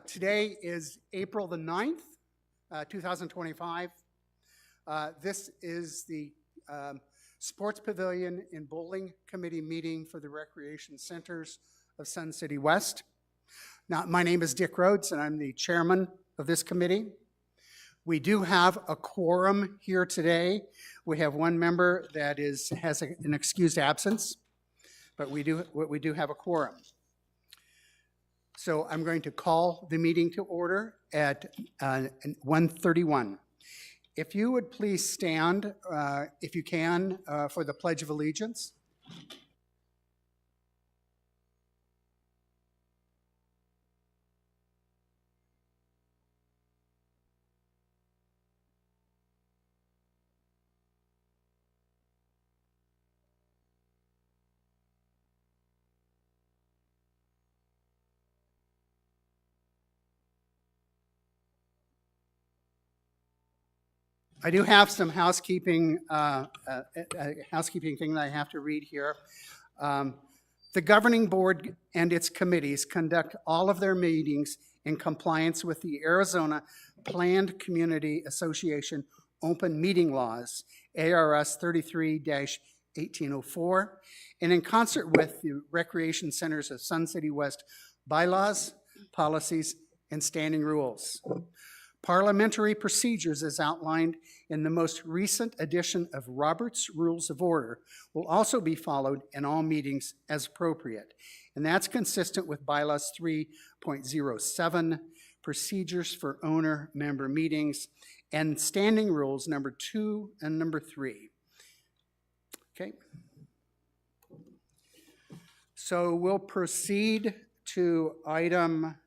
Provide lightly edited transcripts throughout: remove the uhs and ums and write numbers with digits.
Today is April the 9th, 2025. This is the Sports Pavilion and Bowling Committee meeting for the Recreation Centers of Sun City West. Now, my name is Dick Rhodes, and I'm the chairman of this committee. We do have a quorum here today. We have one member that has an excused absence, but we do have a quorum. So I'm going to call the meeting to order at 1:31. If you would please stand, if you can, for the Pledge of Allegiance. I do have some housekeeping thing that I have to read here. The governing board and its committees conduct all of their meetings in compliance with the Arizona Planned Community Association Open Meeting Laws, ARS 33-1804, and in concert with the Recreation Centers of Sun City West bylaws, policies, and standing rules. Parliamentary procedures as outlined in the most recent edition of Robert's Rules of Order will also be followed in all meetings as appropriate. And that's consistent with Bylaws 3.07, Procedures for Owner-Member Meetings, and Standing Rules number 2 and number 3. Okay. So we'll proceed to item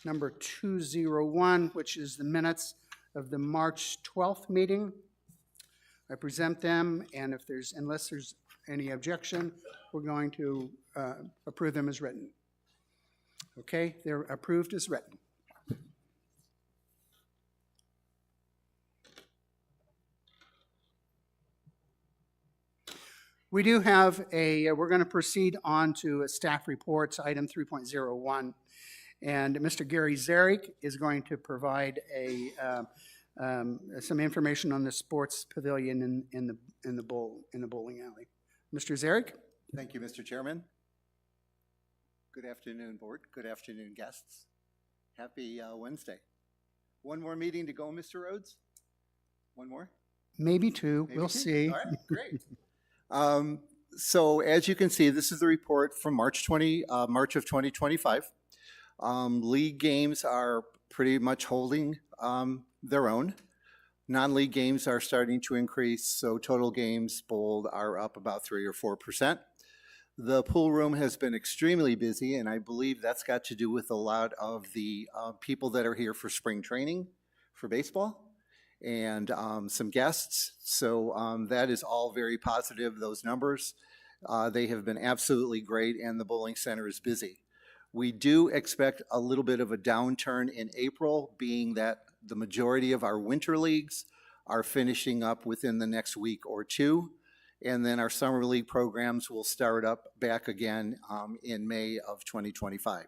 number 201, which is the minutes of the March 12th meeting. I present them, and unless there's any objection, we're going to approve them as written. Okay, they're approved as written. We do have we're going to proceed on to staff reports, item 3.01. And Mr. Gary Zarek is going to provide some information on the sports pavilion in the bowling alley. Mr. Zarek? Thank you, Mr. Chairman. Good afternoon, board. Good afternoon, guests. Happy Wednesday. One more meeting to go, Mr. Rhodes? One more? Maybe two. We'll see. All right, great. So as you can see, this is the report from March of 2025. League games are pretty much holding their own. Non-league games are starting to increase, so total games bowled are up about 3 or 4%. The pool room has been extremely busy, and I believe that's got to do with a lot of the people that are here for spring training for baseball and some guests. So that is all very positive, those numbers. They have been absolutely great, and the bowling center is busy. We do expect a little bit of a downturn in April, being that the majority of our winter leagues are finishing up within the next week or two, and then our summer league programs will start up back again in May of 2025.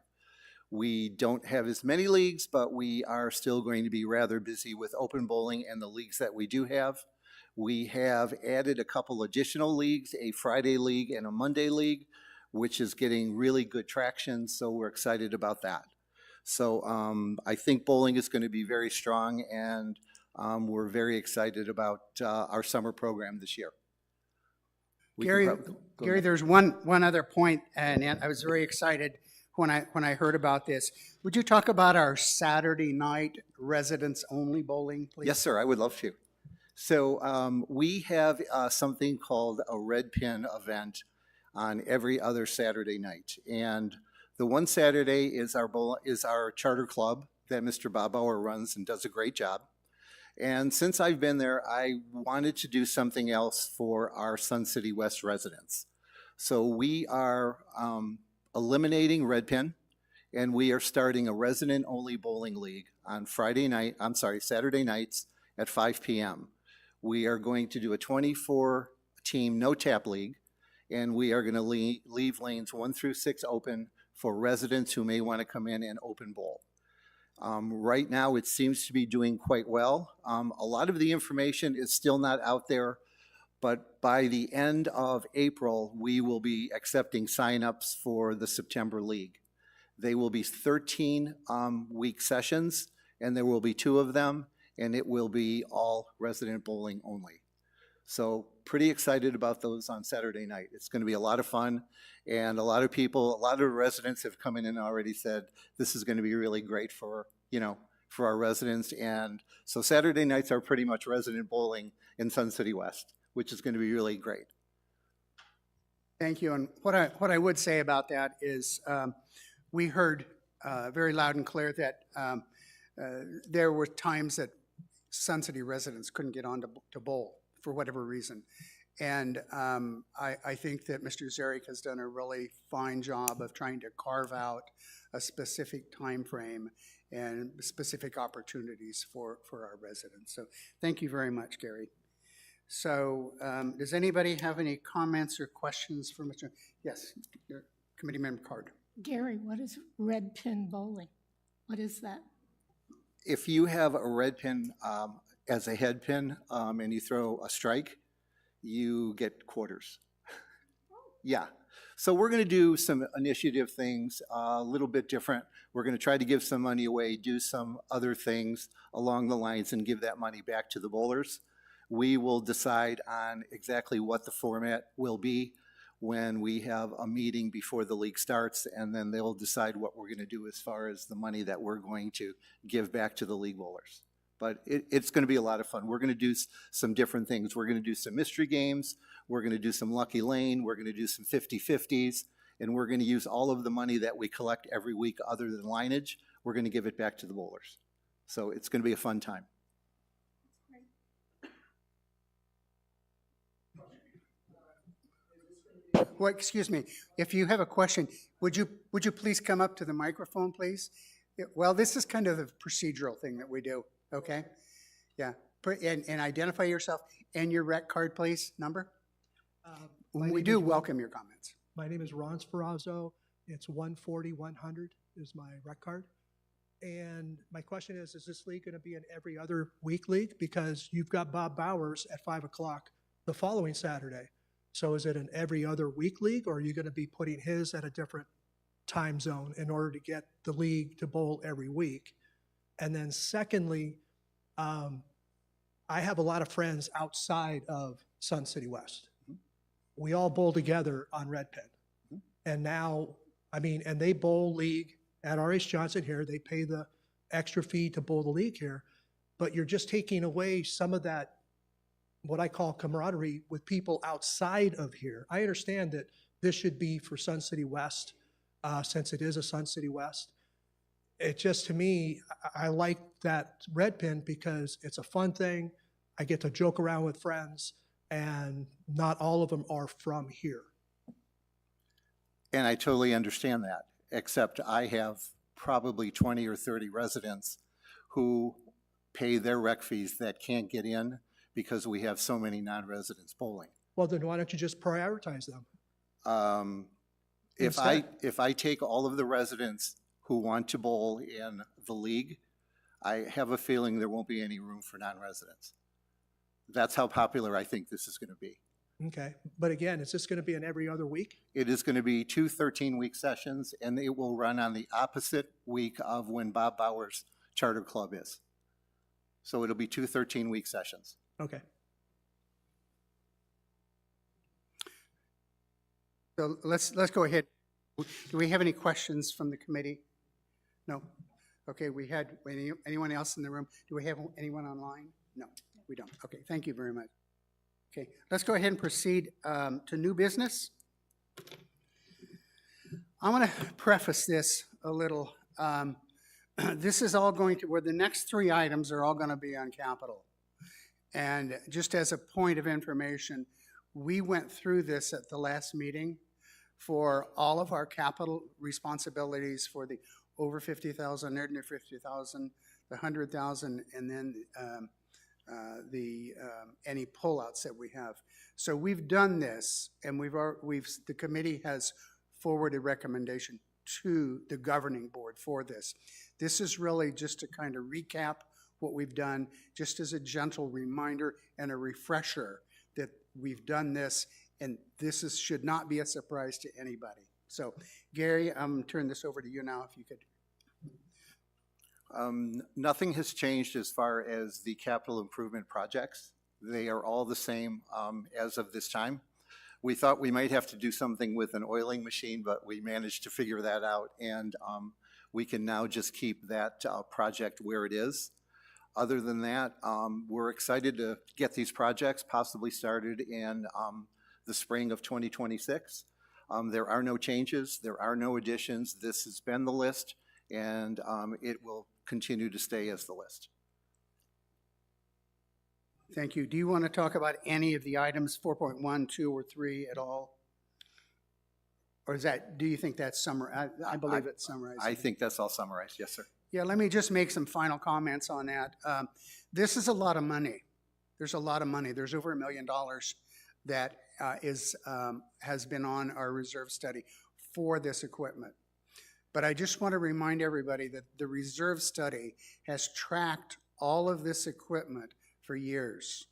We don't have as many leagues, but we are still going to be rather busy with open bowling and the leagues that we do have. We have added a couple additional leagues, a Friday league and a Monday league, which is getting really good traction, so we're excited about that. So I think bowling is going to be very strong, and we're very excited about our summer program this year. Gary, there's one other point, and I was very excited when I heard about this. Would you talk about our Saturday night residents-only bowling, please? Yes, sir, I would love to. So we have something called a red pin event on every other Saturday night. And the one Saturday is our charter club that Mr. Bob Bauer runs and does a great job. And since I've been there, I wanted to do something else for our Sun City West residents. So we are eliminating red pin, and we are starting a resident-only bowling league on Saturday nights at 5 p.m. We are going to do a 24-team no-tap league, and we are going to leave lanes 1 through 6 open for residents who may want to come in and open bowl. Right now, it seems to be doing quite well. A lot of the information is still not out there, but by the end of April, we will be accepting signups for the September League. They will be 13-week sessions, and there will be 2 of them, and it will be all resident bowling only. So pretty excited about those on Saturday night. It's going to be a lot of fun, and a lot of residents have come in and already said this is going to be really great for, for our residents. And so Saturday nights are pretty much resident bowling in Sun City West, which is going to be really great. Thank you. And what I would say about that is we heard very loud and clear that there were times that Sun City residents couldn't get on to bowl for whatever reason. And I think that Mr. Zarek has done a really fine job of trying to carve out a specific time frame and specific opportunities for our residents. So thank you very much, Gary. So does anybody have any comments or questions for Mr.? Yes, your committee member card. Gary, what is red pin bowling? What is that? If you have a red pin as a head pin and you throw a strike, you get quarters. Yeah. So we're going to do some initiative things a little bit different. We're going to try to give some money away, do some other things along the lines, and give that money back to the bowlers. We will decide on exactly what the format will be when we have a meeting before the league starts, and then they'll decide what we're going to do as far as the money that we're going to give back to the league bowlers. But it's going to be a lot of fun. We're going to do some different things. We're going to do some mystery games. We're going to do some Lucky Lane. We're going to do some 50-50s. And we're going to use all of the money that we collect every week other than lineage. We're going to give it back to the bowlers. So it's going to be a fun time. Well, excuse me, if you have a question, would you please come up to the microphone, please? Well, this is kind of the procedural thing that we do, okay? Yeah, and identify yourself and your rec card, please, number. We do welcome your comments. My name is Ron Sferrazzo. It's 140-100 is my rec card. And my question is this league going to be an every other week league? Because you've got Bob Bowers at 5 o'clock the following Saturday. So is it an every other week league, or are you going to be putting his at a different time zone in order to get the league to bowl every week? And then secondly, I have a lot of friends outside of Sun City West. We all bowl together on Red Pin. And now, and they bowl league at R.H. Johnson here. They pay the extra fee to bowl the league here. But you're just taking away some of that, what I call camaraderie with people outside of here. I understand that this should be for Sun City West, since it is a Sun City West. It just, to me, I like that Red Pin because it's a fun thing. I get to joke around with friends, and not all of them are from here. And I totally understand that, except I have probably 20 or 30 residents who pay their rec fees that can't get in because we have so many non-residents bowling. Well, then why don't you just prioritize them? If I take all of the residents who want to bowl in the league, I have a feeling there won't be any room for non-residents. That's how popular I think this is going to be. Okay, but again, is this going to be an every other week? It is going to be 2 13-week sessions, and it will run on the opposite week of when Bob Bowers Charter Club is. So it'll be 2 13-week sessions. Okay. So let's go ahead. Do we have any questions from the committee? No. Okay, we had anyone else in the room? Do we have anyone online? No, we don't. Okay, thank you very much. Okay, let's go ahead and proceed to new business. I want to preface this a little. This is all going to, where the next 3 items are all going to be on capital. And just as a point of information, we went through this at the last meeting for all of our capital responsibilities for the over 50,000, under 50,000, the 100,000, and then any pullouts that we have. So we've done this, and the committee has forwarded recommendation. to the governing board for this. This is really just to kind of recap what we've done, just as a gentle reminder and a refresher that we've done this, and should not be a surprise to anybody. So, Gary, I'm turning this over to you now, if you could. Nothing has changed as far as the capital improvement projects. They are all the same as of this time. We thought we might have to do something with an oiling machine, but we managed to figure that out, and we can now just keep that project where it is. Other than that, we're excited to get these projects possibly started in the spring of 2026. There are no changes, there are no additions. This has been the list, and it will continue to stay as the list. Thank you. Do you want to talk about any of the items, 4.1, 2, or 3 at all? Or is that, do you think that's summarized? I believe it's summarized. I think that's all summarized, yes, sir. Yeah, let me just make some final comments on that. This is a lot of money. There's a lot of money. There's over $1 million that has been on our reserve study for this equipment. But I just want to remind everybody that the reserve study has tracked all of this equipment for years.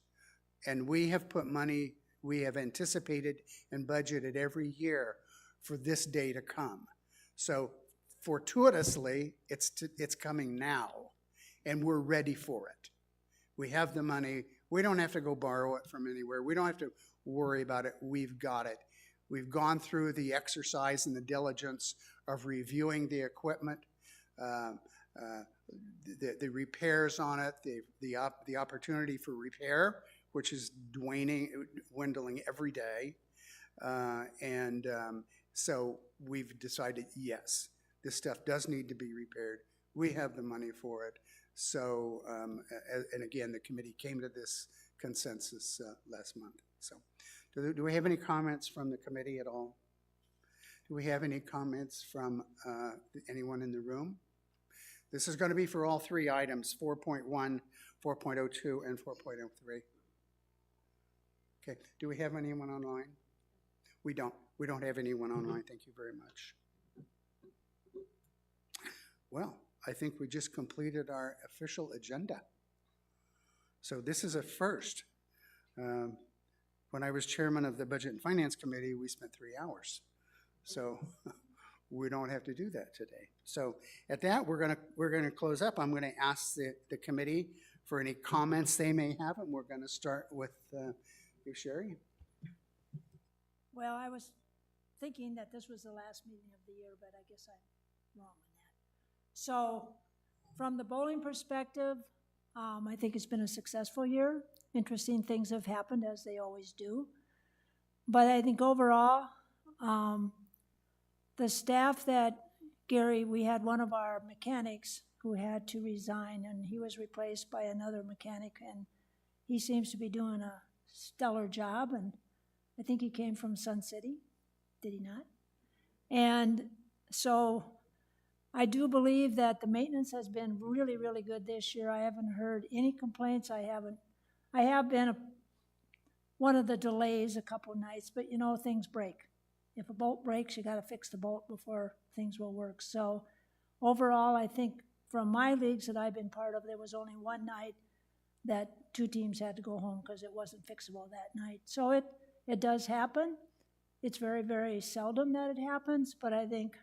And we have put money, we have anticipated and budgeted every year for this day to come. So fortuitously, it's coming now, and we're ready for it. We have the money. We don't have to go borrow it from anywhere. We don't have to worry about it. We've got it. We've gone through the exercise and the diligence of reviewing the equipment, the repairs on it, the opportunity for repair, which is dwindling every day. So we've decided, yes, this stuff does need to be repaired. We have the money for it. So, and again, the committee came to this consensus last month. So, do we have any comments from the committee at all? Do we have any comments from anyone in the room? This is going to be for all 3 items, 4.1, 4.02, and 4.03. Okay, do we have anyone online? We don't. We don't have anyone online. Thank you very much. Well, I think we just completed our official agenda. So this is a first. When I was chairman of the Budget and Finance Committee, we spent 3 hours. So we don't have to do that today. So at that, we're gonna close up. I'm gonna ask the committee for any comments they may have, and we're gonna start with you, Sherry. Well, I was thinking that this was the last meeting of the year, but I guess I'm wrong on that. So from the bowling perspective, I think it's been a successful year. Interesting things have happened, as they always do. But I think overall, the staff that, Gary, we had one of our mechanics who had to resign, and he was replaced by another mechanic, and he seems to be doing a stellar job, and I think he came from Sun City, did he not? And so I do believe that the maintenance has been really, really good this year. I haven't heard any complaints. I have been one of the delays a couple nights, but you know, things break. If a bolt breaks, you got to fix the bolt before things will work. So overall, I think from my leagues that I've been part of, there was only one night that 2 teams had to go home because it wasn't fixable that night. So it does happen. It's very, very seldom that it happens, but I think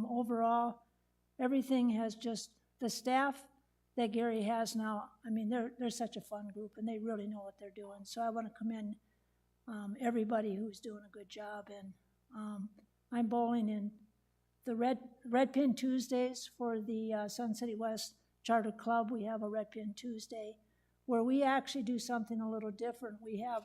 overall, everything has just, the staff that Gary has now, I mean, they're such a fun group, and they really know what they're doing. So I want to commend everybody who's doing a good job. And I'm bowling in the Red Pin Tuesdays for the Sun City West Charter Club. We have a Red Pin Tuesday where we actually do something a little different. We have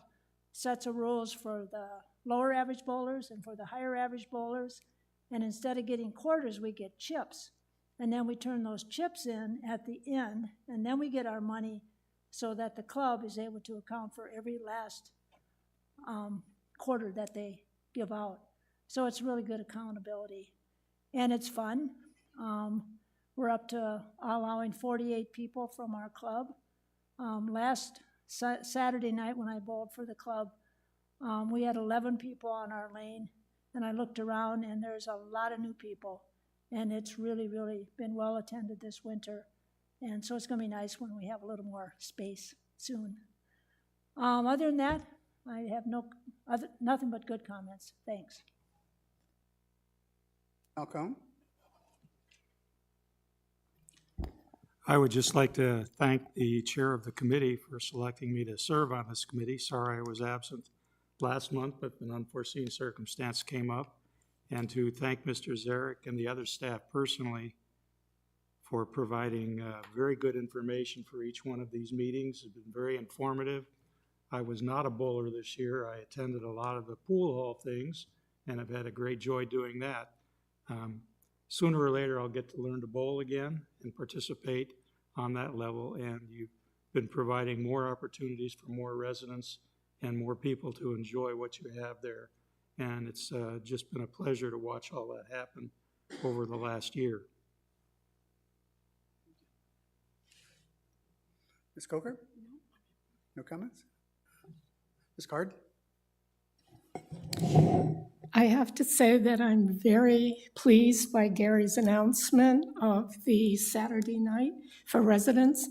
sets of rules for the lower average bowlers and for the higher average bowlers. And instead of getting quarters, we get chips. And then we turn those chips in at the end, and then we get our money so that the club is able to account for every last quarter that they give out. So it's really good accountability. And it's fun. We're up to allowing 48 people from our club. Last Saturday night when I bowled for the club, we had 11 people on our lane, and I looked around, and there's a lot of new people. and it's really, really been well attended this winter. And so it's gonna be nice when we have a little more space soon. Other than that, I have nothing but good comments. Thanks. Malcolm? I would just like to thank the chair of the committee for selecting me to serve on this committee. Sorry I was absent last month, but an unforeseen circumstance came up. And to thank Mr. Zarek and the other staff personally for providing very good information for each one of these meetings. It's been very informative. I was not a bowler this year. I attended a lot of the pool hall things, and I've had a great joy doing that. Sooner or later, I'll get to learn to bowl again and participate on that level, and you've been providing more opportunities for more residents and more people to enjoy what you have there. And it's just been a pleasure to watch all that happen over the last year. Ms. Coker? No comments? Ms. Card? I have to say that I'm very pleased by Gary's announcement of the Saturday night for residents.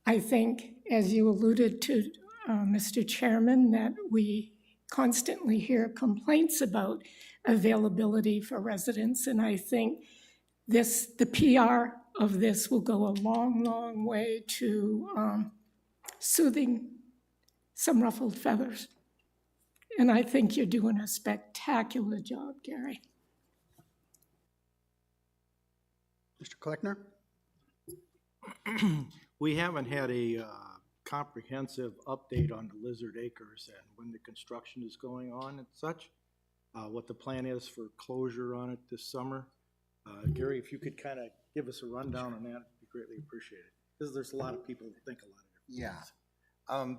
I think, as you alluded to, Mr. Chairman, that we constantly hear complaints about availability for residents, and I think the PR of this will go a long, long way to soothing some ruffled feathers. And I think you're doing a spectacular job, Gary. Mr. Kleckner? We haven't had a comprehensive update on the Lizard Acres and when the construction is going on and such, what the plan is for closure on it this summer. Gary, if you could kind of give us a rundown on that, it'd be greatly appreciated. Because there's a lot of people that think a lot of different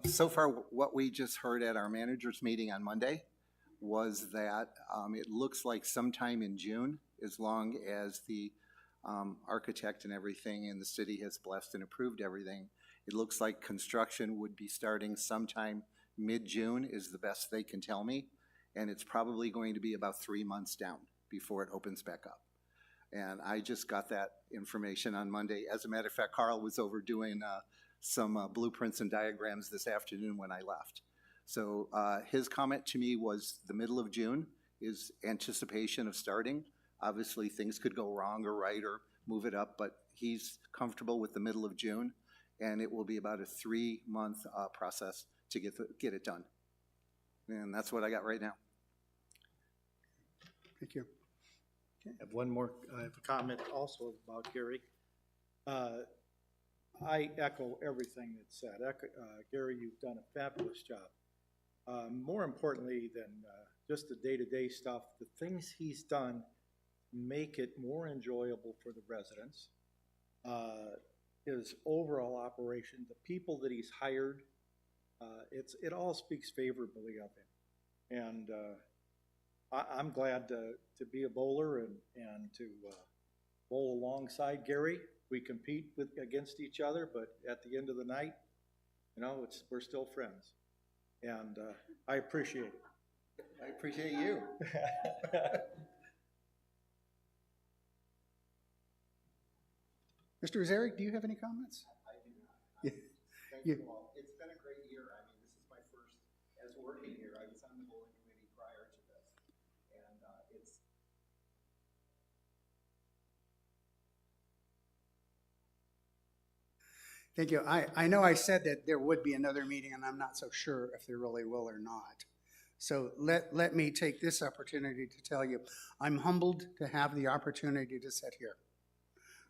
things. So far, what we just heard at our managers meeting on Monday was that it looks like sometime in June, as long as the architect and everything in the city has blessed and approved everything, it looks like construction would be starting sometime mid-June is the best they can tell me. And it's probably going to be about 3 months down before it opens back up. And I just got that information on Monday. As a matter of fact, Carl was over doing some blueprints and diagrams this afternoon when I left. So his comment to me was the middle of June is anticipation of starting. Obviously things could go wrong or right or move it up, but he's comfortable with the middle of June, and it will be about a 3-month process to get it done. And that's what I got right now. Thank you. I have one more, I have a comment also about Gary. I echo everything that's said. Gary, you've done a fabulous job. More importantly than just the day-to-day stuff, the things he's done make it more enjoyable for the residents. His overall operation, the people that he's hired, it all speaks favorably of him. And I'm glad to be a bowler and to bowl alongside Gary. We compete against each other, but at the end of the night, you know, we're still friends. And I appreciate it. I appreciate you. Mr. Zarek, do you have any comments? I do not. Thank you all. It's been a great year. I mean, this is my first as working here. I was on the bowling committee prior to this, and it's. Thank you. I know I said that there would be another meeting, and I'm not so sure if there really will or not. So let me take this opportunity to tell you, I'm humbled to have the opportunity to sit here.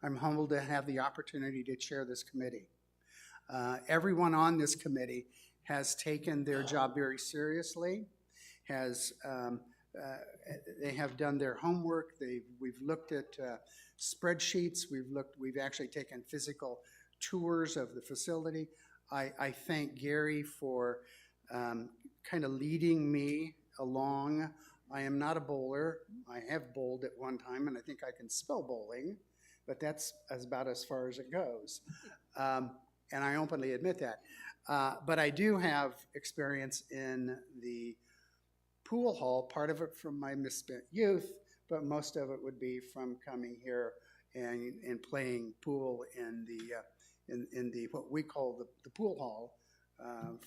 I'm humbled to have the opportunity to chair this committee. Everyone on this committee has taken their job very seriously, they have done their homework. We've looked at spreadsheets. We've actually taken physical tours of the facility. I thank Gary for kind of leading me along. I am not a bowler. I have bowled at one time, and I think I can spell bowling, but that's about as far as it goes. And I openly admit that. But I do have experience in the pool hall, part of it from my misspent youth, but most of it would be from coming here and playing pool in the what we call the pool hall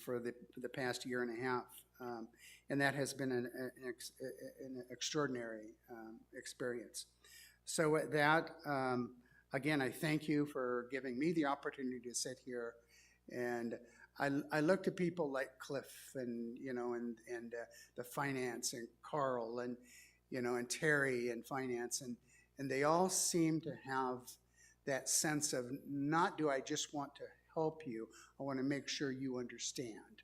for the past year and a half. And that has been an extraordinary experience. So at that, again, I thank you for giving me the opportunity to sit here. And I look to people like Cliff and, and the finance, and Carl, and, and Terry in finance. And they all seem to have that sense of, not do I just want to help you, I want to make sure you understand.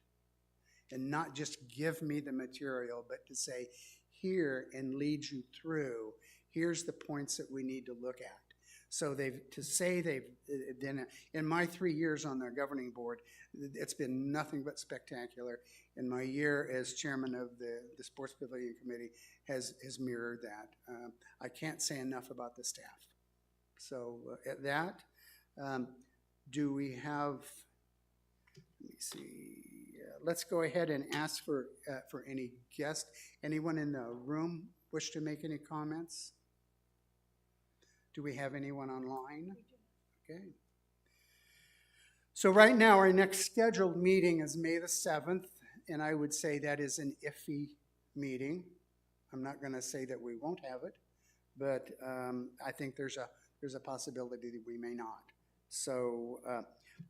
And not just give me the material, but to say, here, and lead you through, here's the points that we need to look at. So they've been, in my 3 years on the governing board, it's been nothing but spectacular. And my year as chairman of the Sports Pavilion Committee has mirrored that. I can't say enough about the staff. So at that, do we have, let me see, let's go ahead and ask for any guest. Anyone in the room wish to make any comments? Do we have anyone online? Okay. So right now, our next scheduled meeting is May the 7th, and I would say that is an iffy meeting. I'm not going to say that we won't have it, but I think there's a possibility that we may not. So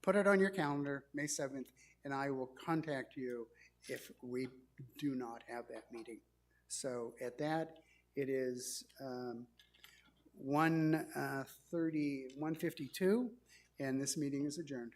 put it on your calendar, May 7th, and I will contact you if we do not have that meeting. So at that, it is 1:52, and this meeting is adjourned.